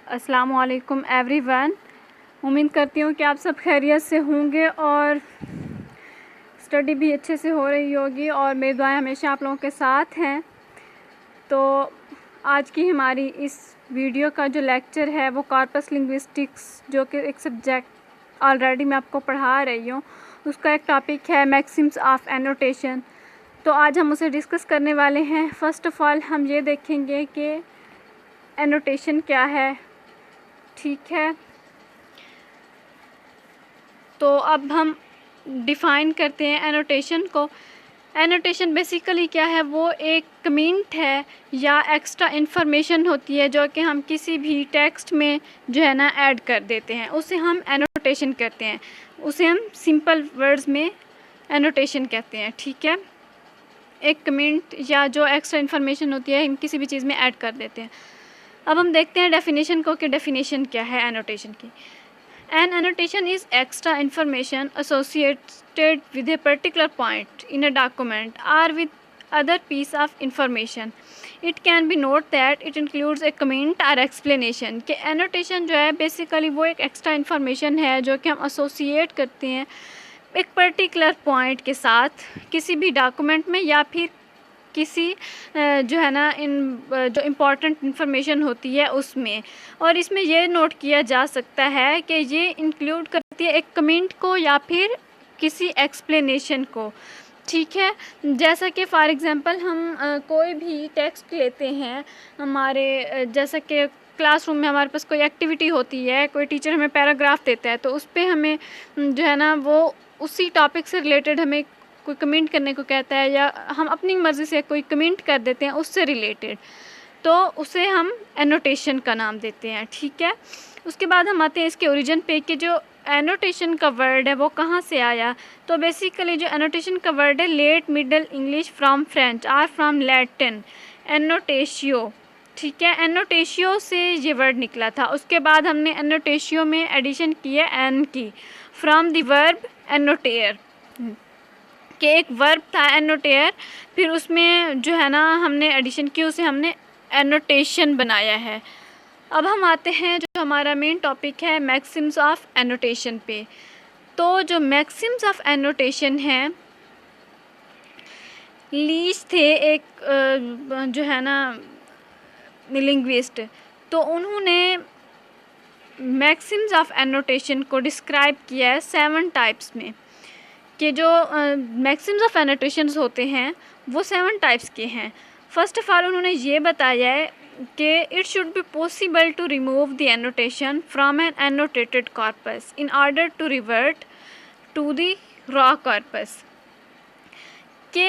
अस्सलाम वालेकुम एवरीवन। उम्मीद करती हूँ कि आप सब खैरियत से होंगे और स्टडी भी अच्छे से हो रही होगी और मेरी दुआएं हमेशा आप लोगों के साथ हैं। तो आज की हमारी इस वीडियो का जो लेक्चर है वो कॉर्पस लिंग्विस्टिक्स, जो कि एक सब्जेक्ट ऑलरेडी मैं आपको पढ़ा रही हूँ, उसका एक टॉपिक है मैक्सिम्स ऑफ एनोटेशन। तो आज हम उसे डिस्कस करने वाले हैं। फ़र्स्ट ऑफ़ ऑल हम ये देखेंगे कि एनोटेशन क्या है। ठीक है, तो अब हम डिफ़ाइन करते हैं एनोटेशन को। एनोटेशन बेसिकली क्या है, वो एक कमेंट है या एक्स्ट्रा इन्फॉर्मेशन होती है जो कि हम किसी भी टेक्स्ट में जो है ना ऐड कर देते हैं, उसे हम एनोटेशन कहते हैं। उसे हम सिंपल वर्ड्स में एनोटेशन कहते हैं। ठीक है, एक कमेंट या जो एक्स्ट्रा इन्फॉर्मेशन होती है हम किसी भी चीज़ में ऐड कर देते हैं। अब हम देखते हैं डेफिनेशन को कि डेफिनेशन क्या है एनोटेशन की। An annotation is extra information associated with a particular point in a document or with other piece of information. It can be noted that it includes a comment or explanation. कि annotation जो है basically वो एक extra information है जो कि हम associate करते हैं एक पर्टिकुलर पॉइंट के साथ किसी भी डॉक्यूमेंट में या फिर किसी जो है ना जो इम्पॉर्टेंट इन्फॉर्मेशन होती है उसमें। और इसमें ये नोट किया जा सकता है कि ये इंक्लूड करती है एक कमेंट को या फिर किसी एक्सप्लेनेशन को। ठीक है, जैसा कि फॉर एग्ज़ाम्पल हम कोई भी टेक्स्ट लेते हैं हमारे, जैसा कि क्लासरूम में हमारे पास कोई एक्टिविटी होती है, कोई टीचर हमें पैराग्राफ देता है तो उस पर हमें जो है ना वो उसी टॉपिक से रिलेटेड हमें कोई कमेंट करने को कहता है या हम अपनी मर्ज़ी से कोई कमेंट कर देते हैं उससे रिलेटेड, तो उसे हम एनोटेशन का नाम देते हैं। ठीक है, उसके बाद हम आते हैं इसके ओरिजिन पे कि जो एनोटेशन का वर्ड है वो कहाँ से आया। तो बेसिकली जो एनोटेशन का वर्ड है late Middle English from French और फ्रॉम लैटिन एनोटेशियो। ठीक है, एनोटेशियो से ये वर्ड निकला था। उसके बाद हमने एनोटेशियो में एडिशन की है एन की, फ्रॉम द वर्ब एनोटेयर, कि एक वर्ब था एनोटेयर, फिर उसमें जो है ना हमने एडिशन की, उसे हमने एनोटेशन बनाया है। अब हम आते हैं जो हमारा मेन टॉपिक है मैक्सिम्स ऑफ एनोटेशन पे। तो जो मैक्सिम्स ऑफ एनोटेशन हैं, लीच थे एक जो है ना लिंग्विस्ट, तो उन्होंने मैक्सिम्स ऑफ एनोटेशन को डिस्क्राइब किया है 7 टाइप्स में। कि जो मैक्सिम्स ऑफ एनोटेशंस होते हैं वो 7 टाइप्स के हैं। फर्स्ट ऑफ ऑल उन्होंने ये बताया है कि it should be possible to remove the annotation from an annotated corpus in order to revert to the raw corpus. कि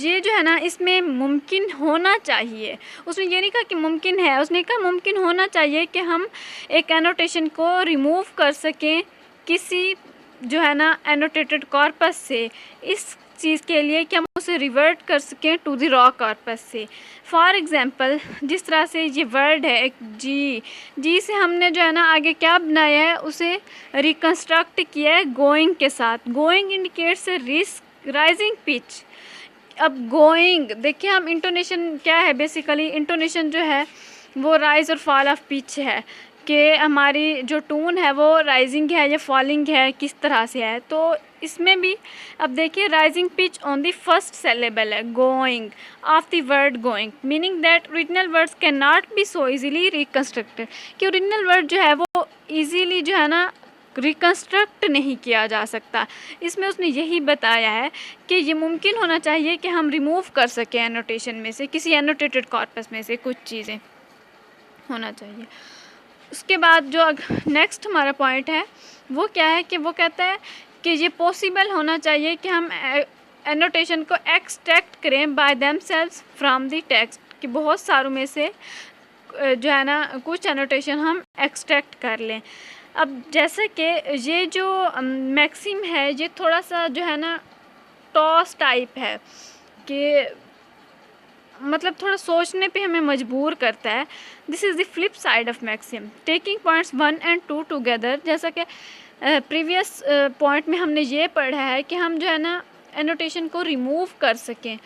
ये जो है ना इसमें मुमकिन होना चाहिए, उसने ये नहीं कहा कि मुमकिन है, उसने कहा मुमकिन होना चाहिए कि हम एक एनोटेशन को रिमूव कर सकें किसी जो है ना एनोटेटेड कॉर्पस से, इस चीज़ के लिए कि हम उसे रिवर्ट कर सकें टू द रॉ कॉर्पस से। फॉर एग्ज़ाम्पल जिस तरह से ये वर्ड है एक जी से हमने जो है ना आगे क्या बनाया है, उसे रिकन्स्ट्रक्ट किया है गोइंग के साथ। Going indicates a risk rising pitch. अब गोइंग देखिए, हम इंटोनेशन क्या है, बेसिकली इंटोनेशन जो है वो राइज और फॉल ऑफ पिच है कि हमारी जो टोन है वो राइजिंग है या फॉलिंग है, किस तरह से है। तो इसमें भी अब देखिए rising pitch on the first syllable है going off the word going, meaning that original words can not be so easily reconstructed. कि ओरिजिनल वर्ड जो है वो इजीली जो है ना रिकन्स्ट्रक्ट नहीं किया जा सकता। इसमें उसने यही बताया है कि ये मुमकिन होना चाहिए कि हम रिमूव कर सकें एनोटेशन में से, किसी एनोटेटेड कॉर्पस में से कुछ चीज़ें होना चाहिए। उसके बाद जो नेक्स्ट हमारा पॉइंट है वो क्या है कि वो कहता है कि ये पॉसिबल होना चाहिए कि हम एनोटेशन को एक्सट्रैक्ट करें by themselves from the text, कि बहुत सारों में से जो है ना कुछ एनोटेशन हम एक्सट्रैक्ट कर लें। अब जैसे कि ये जो मैक्सिम है ये थोड़ा सा जो है ना टॉस टाइप है, कि मतलब थोड़ा सोचने पे हमें मजबूर करता है। This is the flip side of maxim taking points 1 और 2 टुगेदर। जैसा कि प्रीवियस पॉइंट में हमने ये पढ़ा है कि हम जो है ना एनोटेशन को रिमूव कर सकें,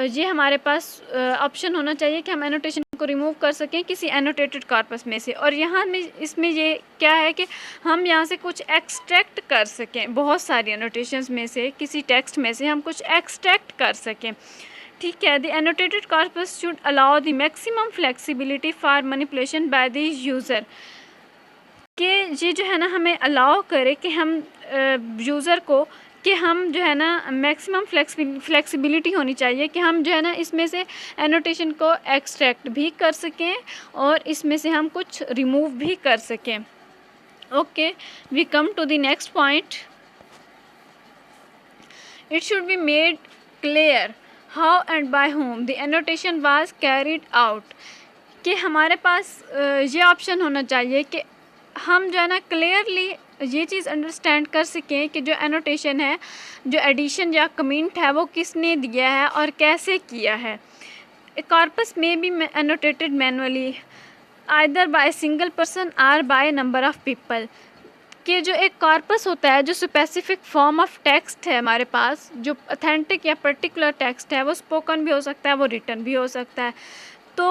ये हमारे पास ऑप्शन होना चाहिए कि हम एनोटेशन को रिमूव कर सकें किसी एनोटेटेड कॉर्पस में से। और यहाँ में इसमें ये क्या है कि हम यहाँ से कुछ एक्सट्रैक्ट कर सकें, बहुत सारी एनोटेशंस में से किसी टेक्स्ट में से हम कुछ एक्सट्रैक्ट कर सकें। ठीक है, the annotated corpus should allow the maximum flexibility for manipulation by the user, कि ये जो है ना हमें अलाउ करे कि हम यूज़र को कि हम जो है ना मैक्सिमम फ्लेक्सिबिलिटी होनी चाहिए कि हम जो है ना इसमें से एनोटेशन को एक्सट्रैक्ट भी कर सकें और इसमें से हम कुछ रिमूव भी कर सकें। Okay, we come to the next point. It should be made clear how and by whom the annotation was carried out, कि हमारे पास ये ऑप्शन होना चाहिए कि हम जो है ना क्लियरली ये चीज़ अंडरस्टैंड कर सकें कि जो एनोटेशन है, जो एडिशन या कमेंट है, वो किसने दिया है और कैसे किया है। कॉर्पस में भी annotated manually either by single person और बाय नंबर ऑफ पीपल, कि जो एक कॉर्पस होता है, जो स्पेसिफिक फॉर्म ऑफ टेक्स्ट है हमारे पास, जो ऑथेंटिक या पर्टिकुलर टेक्स्ट है, वो स्पोकन भी हो सकता है, वो रिटन भी हो सकता है। तो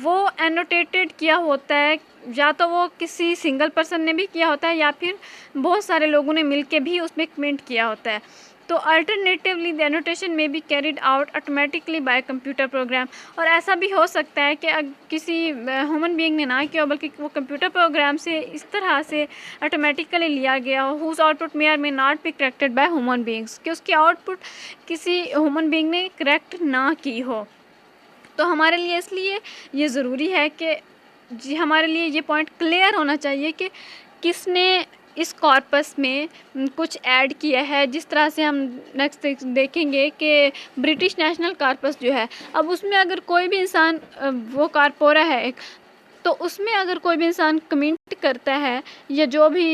वो एनोटेटेड किया होता है, या तो वो किसी सिंगल पर्सन ने भी किया होता है या फिर बहुत सारे लोगों ने मिलके भी उसमें कमेंट किया होता है। तो अल्टरनेटिवली द एनोटेशन में be carried out automatically bye computer program, और ऐसा भी हो सकता है कि किसी ह्यूमन बीइंग ने ना किया बल्कि वो कंप्यूटर प्रोग्राम से इस तरह से ऑटोमेटिकली लिया गया हो, हुज आउटपुट मे और may not be corrected by human beings, कि उसकी आउटपुट किसी ह्यूमन बीइंग ने करेक्ट ना की हो। तो हमारे लिए इसलिए ये ज़रूरी है कि जी हमारे लिए ये पॉइंट क्लियर होना चाहिए कि किसने इस कॉर्पस में कुछ ऐड किया है। जिस तरह से हम नेक्स्ट देखेंगे कि ब्रिटिश नेशनल कॉर्पस जो है, अब उसमें अगर कोई भी इंसान वो कॉर्पोरा है एक, तो उसमें अगर कोई भी इंसान कमेंट करता है या जो भी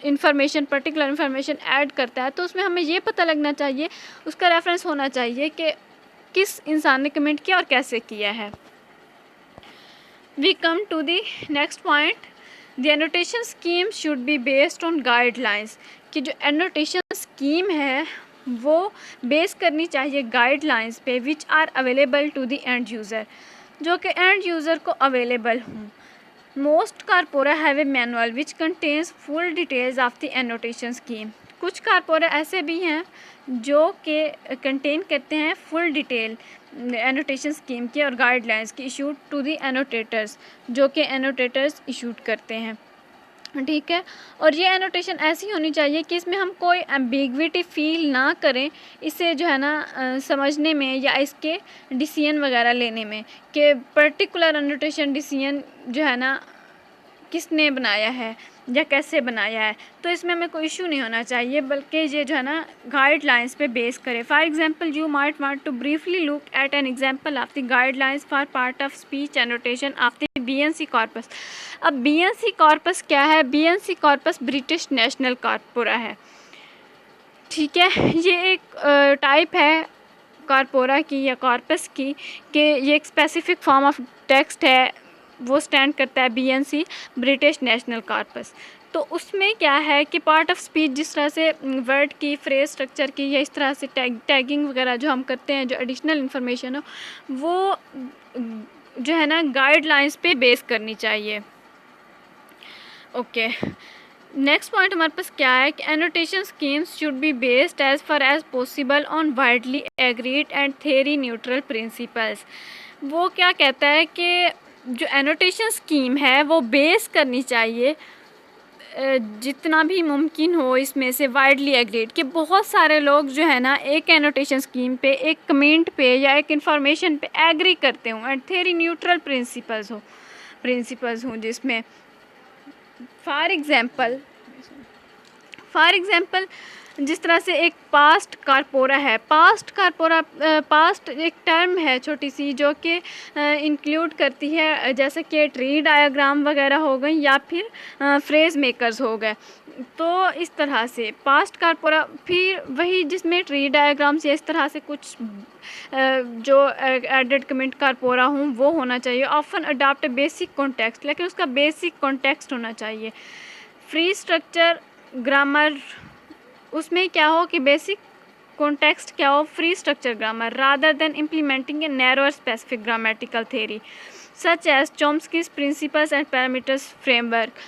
इंफॉर्मेशन पर्टिकुलर इंफॉर्मेशन ऐड करता है, तो उसमें हमें ये पता लगना चाहिए, उसका रेफरेंस होना चाहिए कि किस इंसान ने कमेंट किया और कैसे किया है। We come to the next point, the annotation scheme should be based on guidelines, कि जो एनोटेशन स्कीम है वो बेस करनी चाहिए गाइडलाइंस पे, which are available to the end user, जो कि एंड यूज़र को अवेलेबल हों। Most corpora have a manual which contains full details of the annotation scheme, कुछ कॉर्पोरा ऐसे भी हैं जो कि कंटेन करते हैं फुल डिटेल एनोटेशन स्कीम की और गाइडलाइंस की, इशूड टू द एनोटेटर्स, जो कि एनोटेटर्स इशूड करते हैं। ठीक है, और ये एनोटेशन ऐसी होनी चाहिए कि इसमें हम कोई एम्बिग्विटी फील ना करें, इसे जो है ना समझने में या इसके डिसीजन वगैरह लेने में, कि पर्टिकुलर एनोटेशन डिसीजन जो है ना किसने बनाया है या कैसे बनाया है। तो इसमें हमें कोई इशू नहीं होना चाहिए, बल्कि ये जो है ना गाइडलाइंस पे बेस करे। For example, you might want to briefly look at an example of the guidelines for part of speech annotation of the BNC corpus. अब बीएनसी कॉर्पस क्या है? BNC corpus British National corpora है। ठीक है, ये एक type है corpora की या कॉर्पस की, कि ये एक स्पेसिफिक फॉर्म ऑफ टेक्स्ट है, वो स्टैंड करता है बीएनसी ब्रिटिश नेशनल कॉर्पस। तो उसमें क्या है कि पार्ट ऑफ स्पीच, जिस तरह से वर्ड की, फ्रेज स्ट्रक्चर की, या इस तरह से टैगिंग वगैरह जो हम करते हैं, जो एडिशनल इंफॉर्मेशन हो, वो जो है ना गाइडलाइंस पे बेस करनी चाहिए। ओके, नेक्स्ट पॉइंट हमारे पास क्या है कि annotation schemes should be based as far as possible on widely agreed and theory neutral principles. वो क्या कहता है कि जो एनोटेशन स्कीम है वो बेस करनी चाहिए जितना भी मुमकिन हो इसमें से वाइडली एग्रीड, कि बहुत सारे लोग जो है ना एक एनोटेशन स्कीम पे, एक कमेंट पे या एक इंफॉर्मेशन पे एग्री करते हों, एंड थ्योरी न्यूट्रल प्रिंसिपल्स हों जिसमें फॉर एग्ज़ाम्पल जिस तरह से एक पास्ट कॉर्पोरा है। पास्ट एक टर्म है छोटी सी, जो कि इंक्लूड करती है जैसे कि ट्री डायग्राम वगैरह हो गई या फिर फ्रेज मेकर्स हो गए। तो इस तरह से पास्ट कॉर्पोरा, फिर वही जिसमें ट्री डायग्राम्स या इस तरह से कुछ जो एडेड कमेंट कॉर्पोरा हूँ वो होना चाहिए। ऑफन अडॉप्ट बेसिक कॉन्टेक्स्ट, लेकिन उसका बेसिक कॉन्टेक्स्ट होना चाहिए। फ्री स्ट्रक्चर ग्रामर, उसमें क्या हो कि बेसिक context क्या हो, free structure grammar rather than implementing a narrower specific grammatical theory such as Chomsky's principles and parameters framework।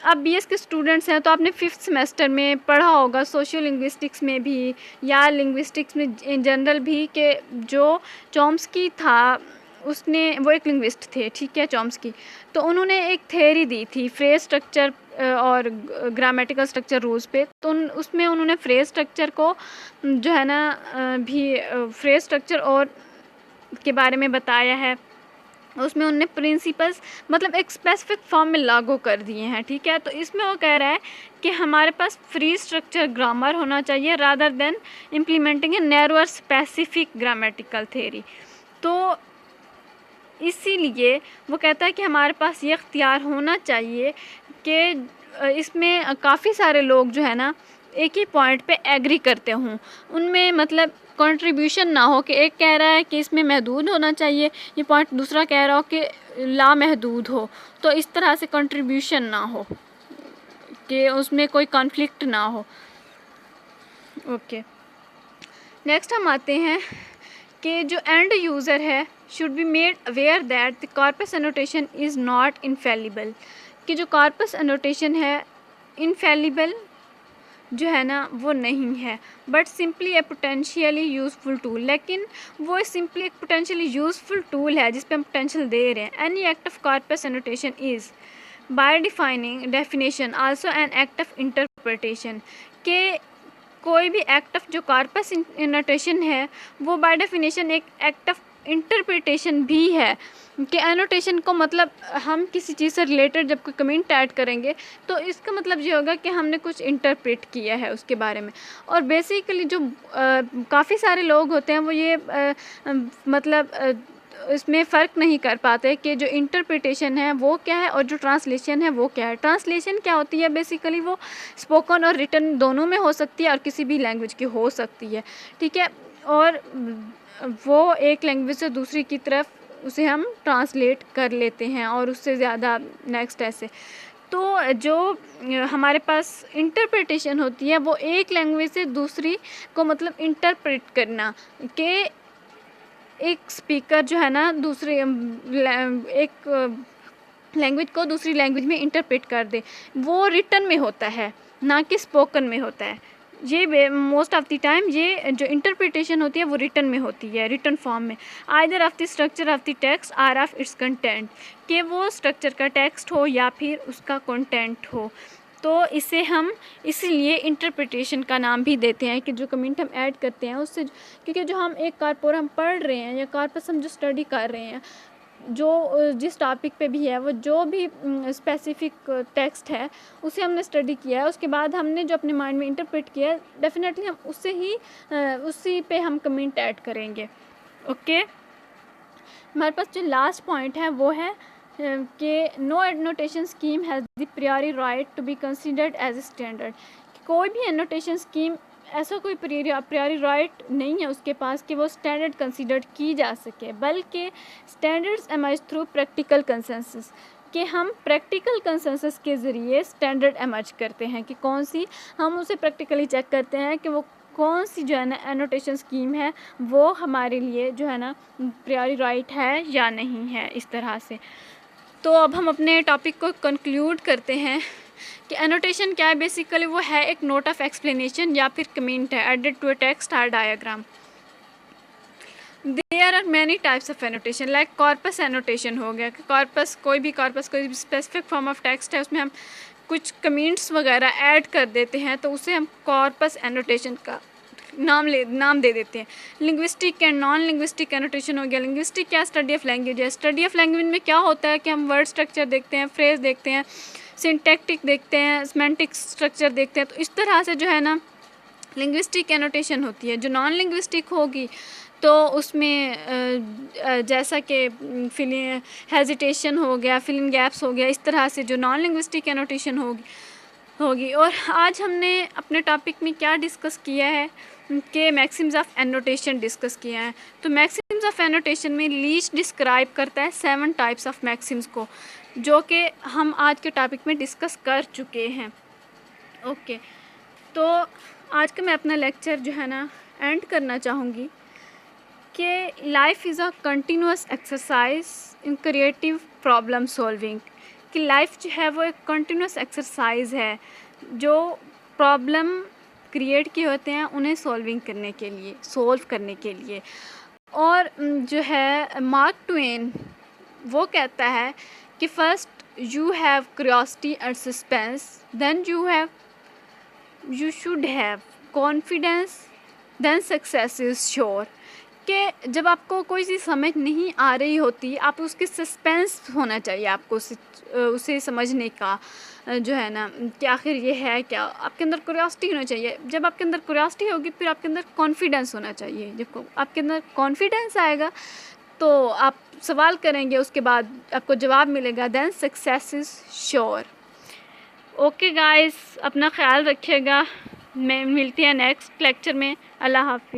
अब BS के स्टूडेंट्स हैं तो आपने 5th सेमेस्टर में पढ़ा होगा सोशियो लिंग्विस्टिक्स में भी या लिंग्विस्टिक्स में इन जनरल भी कि जो चॉम्स्की था उसने, वो एक लिंग्विस्ट थे, ठीक है, चॉम्स्की, तो उन्होंने एक थ्योरी दी थी फ्रेज स्ट्रक्चर और ग्रामेटिकल स्ट्रक्चर रूल्स पे। तो उसमें उन्होंने फ्रेज स्ट्रक्चर को जो है ना भी फ्रेज स्ट्रक्चर और के बारे में बताया है। उसमें उन्होंने प्रिंसिपल्स मतलब एक स्पेसिफिक फॉर्म में लागू कर दिए हैं, ठीक है। तो इसमें वो कह रहा है कि हमारे पास फ्री स्ट्रक्चर ग्रामर होना चाहिए रादर देन इम्प्लीमेंटिंग ए नैरोअर स्पेसिफिक ग्रामेटिकल थ्योरी। तो इसीलिए वो कहता है कि हमारे पास ये इख्तियार होना चाहिए कि इसमें काफ़ी सारे लोग जो है ना एक ही पॉइंट पे एग्री करते हों, उनमें मतलब कंट्रीब्यूशन ना हो कि एक कह रहा है कि इसमें महदूद होना चाहिए ये पॉइंट, दूसरा कह रहा हो कि लामहदूद हो, तो इस तरह से कंट्रीब्यूशन ना हो कि उसमें कोई कॉन्फ्लिक्ट ना हो। ओके, नेक्स्ट हम आते हैं कि जो एंड यूज़र है should be made aware that the corpus annotation is not infallible, कि जो कॉर्पस एनोटेशन है इनफेलिबल जो है ना वो नहीं है, but simply A potentially useful tool, लेकिन वो सिंपली एक पोटेंशियली यूज़फुल टूल है जिस पे हम पोटेंशियल दे रहे हैं। Any act of corpus annotation is by defining definition also an act of interpretation, के कोई भी एक्ट ऑफ जो कॉर्पस एनोटेशन है वो बाय डेफिनेशन एक एक्ट ऑफ इंटरप्रिटेशन भी है, कि एनोटेशन को मतलब हम किसी चीज़ से रिलेटेड जब कोई कमेंट ऐड करेंगे तो इसका मतलब ये होगा कि हमने कुछ इंटरप्रेट किया है उसके बारे में। और बेसिकली जो काफ़ी सारे लोग होते हैं वो ये मतलब इसमें फ़र्क नहीं कर पाते कि जो इंटरप्रिटेशन है वो क्या है और जो ट्रांसलेशन है वो क्या है। ट्रांसलेशन क्या होती है, बेसिकली वो स्पोकन और रिटन दोनों में हो सकती है और किसी भी लैंग्वेज की हो सकती है, ठीक है, और वो एक लैंग्वेज से दूसरी की तरफ उसे हम ट्रांसलेट कर लेते हैं और उससे ज़्यादा नेक्स्ट ऐसे। तो जो हमारे पास इंटरप्रिटेशन होती है वो एक लैंग्वेज से दूसरी को मतलब इंटरप्रेट करना, कि एक स्पीकर जो है ना दूसरे एक लैंग्वेज को दूसरी लैंग्वेज में इंटरप्रेट कर दे, वो रिटन में होता है ना कि स्पोकन में होता है। ये मोस्ट ऑफ द टाइम ये जो इंटरप्रिटेशन होती है वो रिटन में होती है, रिटन फॉर्म में, either of the structure of the text or of its content, कि वो स्ट्रक्चर का टेक्स्ट हो या फिर उसका कंटेंट हो। तो इसे हम इसीलिए इंटरप्रिटेशन का नाम भी देते हैं कि जो कमेंट हम ऐड करते हैं उससे, क्योंकि जो हम एक कॉर्पस हम पढ़ रहे हैं या कॉर्पस हम जो स्टडी कर रहे हैं जो जिस टॉपिक पे भी है वो जो भी स्पेसिफिक टेक्स्ट है उसे हमने स्टडी किया है, उसके बाद हमने जो अपने माइंड में इंटरप्रेट किया है डेफिनेटली हम उससे ही उसी पे हम कमेंट ऐड करेंगे। ओके, हमारे पास जो लास्ट पॉइंट है वो है कि no annotation scheme has the priori right to be considered as a standard, कोई भी एनोटेशन स्कीम ऐसा कोई प्रायोरी राइट नहीं है उसके पास कि वो स्टैंडर्ड कंसीडर्ड की जा सके, बल्कि standards emerge through practical consensus, कि हम प्रैक्टिकल कंसेंसस के ज़रिए स्टैंडर्ड एमर्ज करते हैं कि कौन सी, हम उसे प्रैक्टिकली चेक करते हैं कि वो कौन सी जो है ना एनोटेशन स्कीम है वो हमारे लिए जो है ना प्रायोरी राइट है या नहीं है, इस तरह से। तो अब हम अपने टॉपिक को कंक्लूड करते हैं कि एनोटेशन क्या है। बेसिकली वो है एक नोट ऑफ एक्सप्लेनेशन या फिर कमेंट है एडेड टू ए टेक्स्ट और diagram. There are many types of annotation, like corpus annotation हो गया कि कॉर्पस कोई भी स्पेसिफिक फॉर्म ऑफ टेक्स्ट है उसमें हम कुछ कमेंट्स वगैरह ऐड कर देते हैं तो उसे हम कॉर्पस एनोटेशन का नाम दे देते हैं। Linguistic and non linguistic annotation हो गया। लिंग्विस्टिक क्या, स्टडी ऑफ लैंग्वेज है। स्टडी ऑफ लैंग्वेज में क्या होता है कि हम वर्ड स्ट्रक्चर देखते हैं, फ्रेज देखते हैं, सिंटैक्टिक देखते हैं, सेमेंटिक स्ट्रक्चर देखते हैं, तो इस तरह से जो है ना लिंग्विस्टिक एनोटेशन होती है। जो नॉन लिंग्विस्टिक होगी तो उसमें जैसा कि फिलिंग हेजिटेशन हो गया, फिलिंग गैप्स हो गया, इस तरह से जो नॉन लिंग्विस्टिक एनोटेशन होगी। और आज हमने अपने टॉपिक में क्या डिस्कस किया है कि मैक्सिम्स ऑफ एनोटेशन डिस्कस किया है। तो मैक्सिम्स ऑफ एनोटेशन में लीच डिस्क्राइब करता है 7 टाइप्स ऑफ मैक्सिम्स को, जो कि हम आज के टॉपिक में डिस्कस कर चुके हैं। ओके, तो आज का मैं अपना लेक्चर जो है ना एंड करना चाहूँगी कि life is a continuous exercise in creative problem solving, कि लाइफ जो है वो एक कंटिन्यूस एक्सरसाइज है जो प्रॉब्लम क्रिएट किए होते हैं उन्हें सॉल्व करने के लिए। और जो है मार्क ट्वेन वो कहता है कि first you have curiosity and suspense, then you should have confidence, then success is sure. कि जब आपको कोई चीज़ समझ नहीं आ रही होती, आप उसकी सस्पेंस होना चाहिए, आपको उसे समझने का जो है ना कि आखिर ये है क्या, आपके अंदर क्यूरियोसिटी होना चाहिए। जब आपके अंदर क्यूरियोसिटी होगी फिर आपके अंदर कॉन्फिडेंस होना चाहिए। जब आपके अंदर कॉन्फिडेंस आएगा तो आप सवाल करेंगे, उसके बाद आपको जवाब मिलेगा, then success is sure. Okay guys, अपना ख्याल रखिएगा। मैं मिलती है नेक्स्ट लेक्चर में। अल्लाह हाफ़िज़।